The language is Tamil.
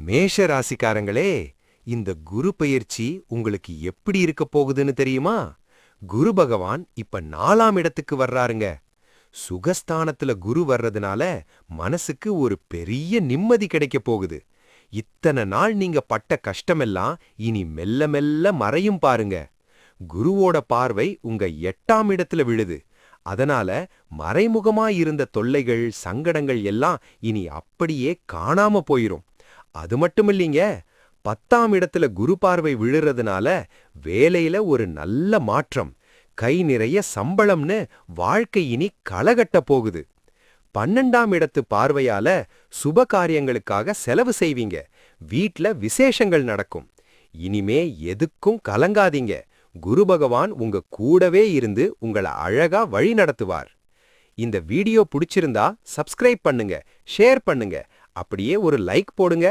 மேஷ ராசிக்காரங்களே, இந்த குரு பெயர்ச்சி உங்களுக்கு எப்படி இருக்க போகுதுன்னு தெரியுமா? குரு பகவான் இப்ப 4ஆம் இடத்துக்கு வர்றாருங்க. சுகஸ்தானத்துல குரு வர்றதுனால மனசுக்கு ஒரு பெரிய நிம்மதி கிடைக்க போகுது. இத்தனை நாள் நீங்க பட்ட கஷ்டமெல்லாம் இனி மெல்ல மெல்ல மறையும் பாருங்க. குருவோட பார்வை உங்க 8ஆம் இடத்துல விழுது. அதனால மறைமுகமா இருந்த தொல்லைகள், சங்கடங்கள் எல்லாம் இனி அப்படியே காணாம போயிரும். அது மட்டுமில்லைங்க, 10ஆம் இடத்துல குரு பார்வை விழுறதுனால வேலையில ஒரு நல்ல மாற்றம், கை நிறைய சம்பளம்னு வாழ்க்கை இனி களகட்ட போகுது. 12ஆம் இடத்து பார்வையால சுப காரியங்களுக்காக செலவு செய்வீங்க. வீட்ல விசேஷங்கள் நடக்கும். இனிமே எதுக்கும் கலங்காதீங்க. குரு பகவான் உங்க கூடவே இருந்து உங்கள அழகா வழி நடத்துவார். இந்த வீடியோ பிடிச்சிருந்தா சப்ஸ்கிரைப் பண்ணுங்க, ஷேர் பண்ணுங்க, அப்படியே ஒரு லைக் போடுங்க.